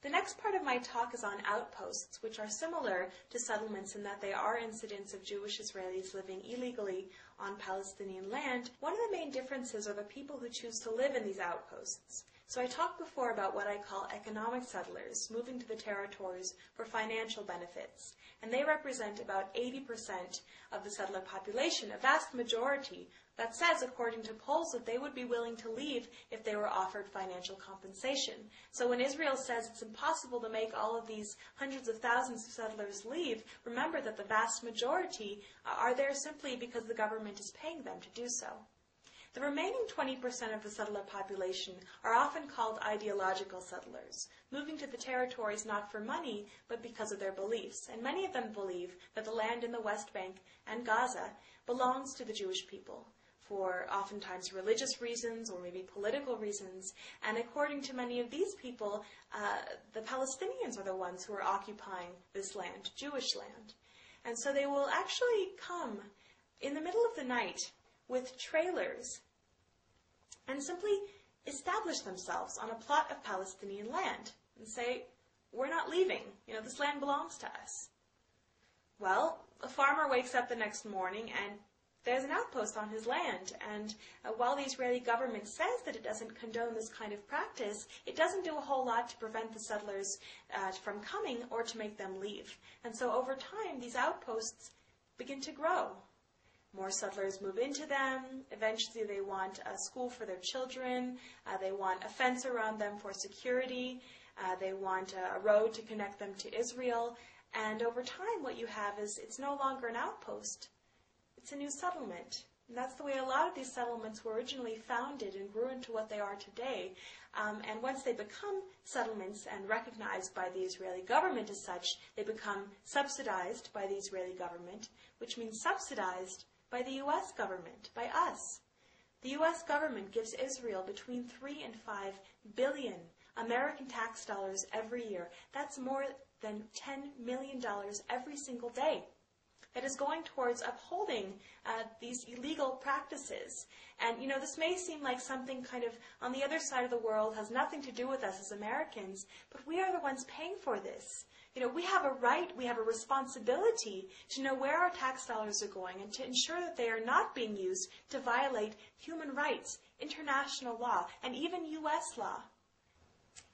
The next part of my talk is on outposts, which are similar to settlements in that they are incidents of Jewish Israelis living illegally on Palestinian land. One of the main differences are the people who choose to live in these outposts. So I talked before about what I call economic settlers, moving to the territories for financial benefits. And they represent about 80% of the settler population, a vast majority that says, according to polls, that they would be willing to leave if they were offered financial compensation. So when Israel says it's impossible to make all of these hundreds of thousands of settlers leave, remember that the vast majority are there simply because the government is paying them to do so. The remaining 20% of the settler population are often called ideological settlers, moving to the territories not for money, but because of their beliefs. And many of them believe that the land in the West Bank and Gaza belongs to the Jewish people, for oftentimes religious reasons or maybe political reasons. And according to many of these people, the Palestinians are the ones who are occupying this land, Jewish land. And so they will actually come in the middle of the night with trailers and simply establish themselves on a plot of Palestinian land and say, we're not leaving. This land belongs to us. Well, a farmer wakes up the next morning and there's an outpost on his land. And while the Israeli government says that it doesn't condone this kind of practice, it doesn't do a whole lot to prevent the settlers from coming or to make them leave. And so over time, these outposts begin to grow. More settlers move into them. Eventually they want a school for their children. They want a fence around them for security. They want a road to connect them to Israel. And over time what you have is it's no longer an outpost. It's a new settlement. And that's the way a lot of these settlements were originally founded and grew into what they are today. And once they become settlements and recognized by the Israeli government as such, they become subsidized by the Israeli government, which means subsidized by the U.S. government, by us. The U.S. government gives Israel between 3 and 5 billion American tax dollars every year. That's more than $10 million every single day. That is going towards upholding these illegal practices. And, this may seem like something kind of on the other side of the world, has nothing to do with us as Americans, but we are the ones paying for this. We have a right, we have a responsibility to know where our tax dollars are going and to ensure that they are not being used to violate human rights, international law, and even U.S. law.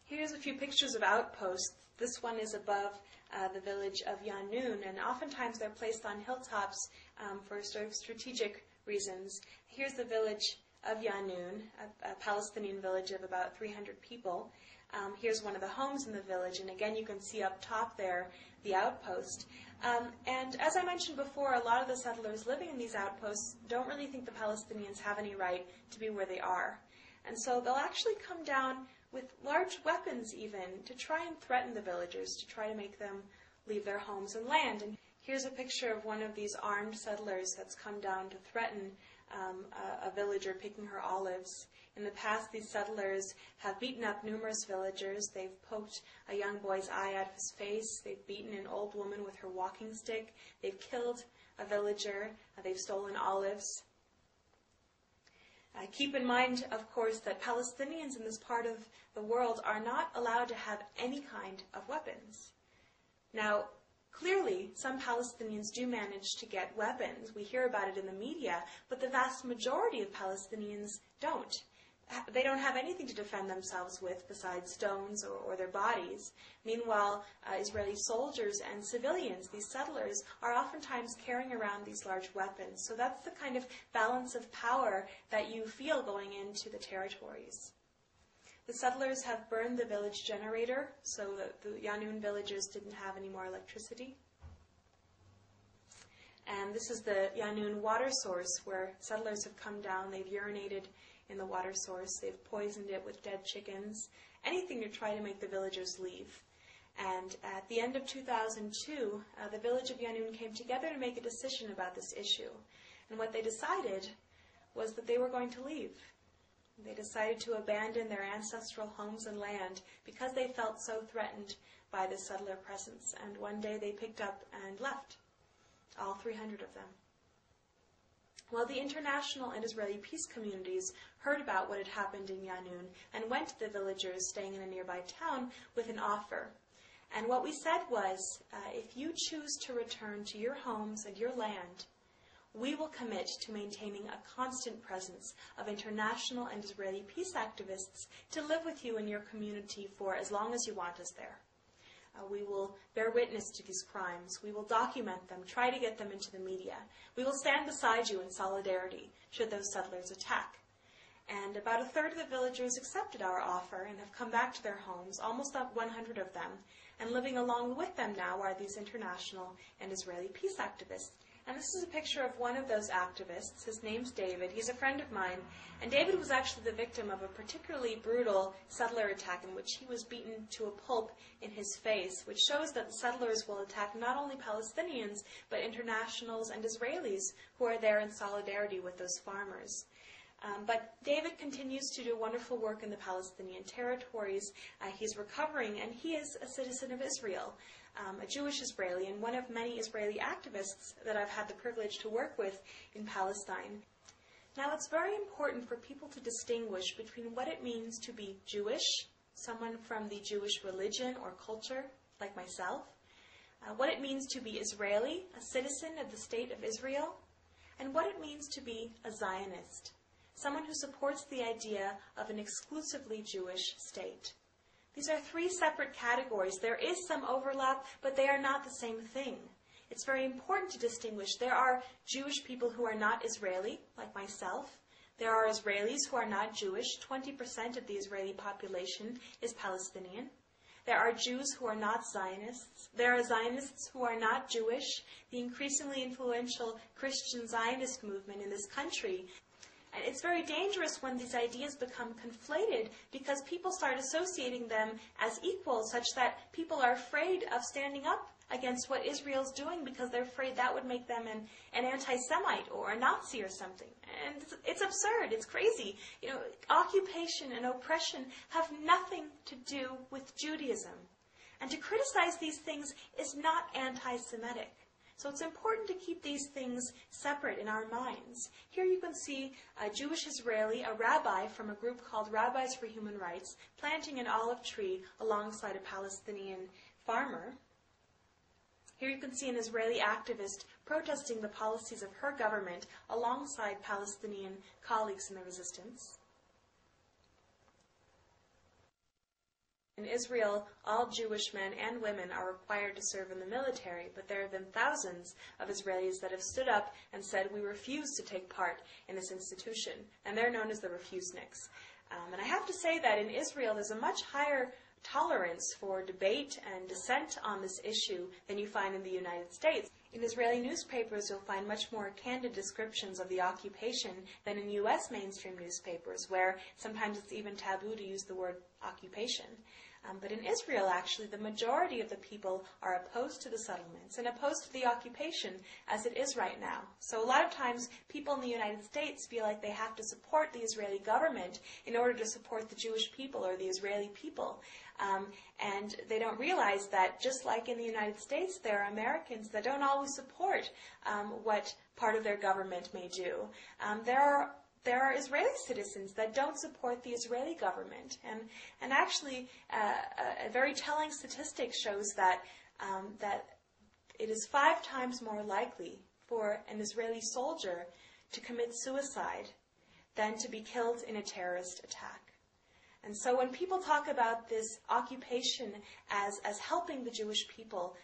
Here's a few pictures of outposts. This one is above the village of Yanun, and oftentimes they're placed on hilltops for sort of strategic reasons. Here's the village of Yanun, a Palestinian village of about 300 people. Here's one of the homes in the village, and again you can see up top there the outpost. And as I mentioned before, a lot of the settlers living in these outposts don't really think the Palestinians have any right to be where they are. And so they'll actually come down with large weapons even to try and threaten the villagers, to try to make them leave their homes and land. And here's a picture of one of these armed settlers that's come down to threaten a villager picking her olives. In the past, these settlers have beaten up numerous villagers. They've poked a young boy's eye out of his face. They've beaten an old woman with her walking stick. They've killed a villager. They've stolen olives. Keep in mind, of course, that Palestinians in this part of the world are not allowed to have any kind of weapons. Now, clearly, some Palestinians do manage to get weapons. We hear about it in the media, but the vast majority of Palestinians don't. They don't have anything to defend themselves with besides stones or their bodies. Meanwhile, Israeli soldiers and civilians, these settlers, are oftentimes carrying around these large weapons. So that's the kind of balance of power that you feel going into the territories. The settlers have burned the village generator, so that the Yanun villagers didn't have any more electricity. And this is the Yanun water source where settlers have come down, they've urinated in the water source, they've poisoned it with dead chickens, anything to try to make the villagers leave. And at the end of 2002, the village of Yanun came together to make a decision about this issue. And what they decided was that they were going to leave. They decided to abandon their ancestral homes and land because they felt so threatened by the settler presence. And one day they picked up and left, all 300 of them. Well, the international and Israeli peace communities heard about what had happened in Yanun and went to the villagers staying in a nearby town with an offer. And what we said was, if you choose to return to your homes and your land, we will commit to maintaining a constant presence of international and Israeli peace activists to live with you in your community for as long as you want us there. We will bear witness to these crimes. We will document them, try to get them into the media. We will stand beside you in solidarity should those settlers attack. And about a third of the villagers accepted our offer and have come back to their homes, almost 100 of them. And living along with them now are these international and Israeli peace activists. And this is a picture of one of those activists. His name's David. He's a friend of mine. And David was actually the victim of a particularly brutal settler attack in which he was beaten to a pulp in his face, which shows that the settlers will attack not only Palestinians, but internationals and Israelis who are there in solidarity with those farmers. But David continues to do wonderful work in the Palestinian territories. He's recovering, and he is a citizen of Israel. A Jewish Israeli, and one of many Israeli activists that I've had the privilege to work with in Palestine. Now, it's very important for people to distinguish between what it means to be Jewish, someone from the Jewish religion or culture, like myself, what it means to be Israeli, a citizen of the state of Israel, and what it means to be a Zionist, someone who supports the idea of an exclusively Jewish state. These are three separate categories. There is some overlap, but they are not the same thing. It's very important to distinguish. There are Jewish people who are not Israeli, like myself. There are Israelis who are not Jewish. 20% of the Israeli population is Palestinian. There are Jews who are not Zionists. There are Zionists who are not Jewish. The increasingly influential Christian Zionist movement in this country. And it's very dangerous when these ideas become conflated because people start associating them as equal, such that people are afraid of standing up against what Israel's doing because they're afraid that would make them an anti-Semite or a Nazi or something. And it's absurd. It's crazy. You know, occupation and oppression have nothing to do with Judaism. And to criticize these things is not anti-Semitic. So it's important to keep these things separate in our minds. Here you can see a Jewish Israeli, a rabbi from a group called Rabbis for Human Rights, planting an olive tree alongside a Palestinian farmer. Here you can see an Israeli activist protesting the policies of her government alongside Palestinian colleagues in the resistance. In Israel, all Jewish men and women are required to serve in the military, but there have been thousands of Israelis that have stood up and said, we refuse to take part in this institution, and they're known as the refuseniks. And I have to say that in Israel, there's a much higher tolerance for debate and dissent on this issue than you find in the United States. In Israeli newspapers, you'll find much more candid descriptions of the occupation than in U.S. mainstream newspapers, where sometimes it's even taboo to use the word occupation. But in Israel, actually, the majority of the people are opposed to the settlements and opposed to the occupation as it is right now. So a lot of times, people in the United States feel like they have to support the Israeli government in order to support the Jewish people or the Israeli people. And they don't realize that just like in the United States, there are Americans that don't always support what part of their government may do. There are Israeli citizens that don't support the Israeli government. And actually, a very telling statistic shows that it is 5 times more likely for an Israeli soldier to commit suicide than to be killed in a terrorist attack. And so when people talk about this occupation as helping the Jewish people,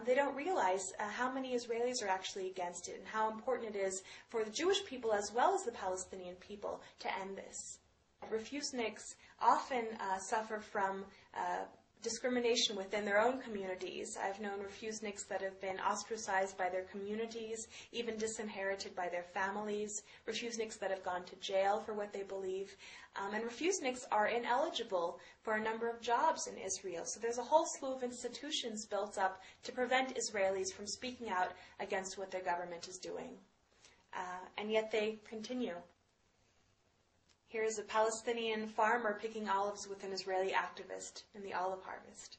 they don't realize how many Israelis are actually against it and how important it is for the Jewish people as well as the Palestinian people to end this. Refuseniks often suffer from discrimination within their own communities. I've known refuseniks that have been ostracized by their communities, even disinherited by their families, refuseniks that have gone to jail for what they believe. And refuseniks are ineligible for a number of jobs in Israel. So there's a whole slew of institutions built up to prevent Israelis from speaking out against what their government is doing. And yet they continue. Here's a Palestinian farmer picking olives with an Israeli activist in the olive harvest.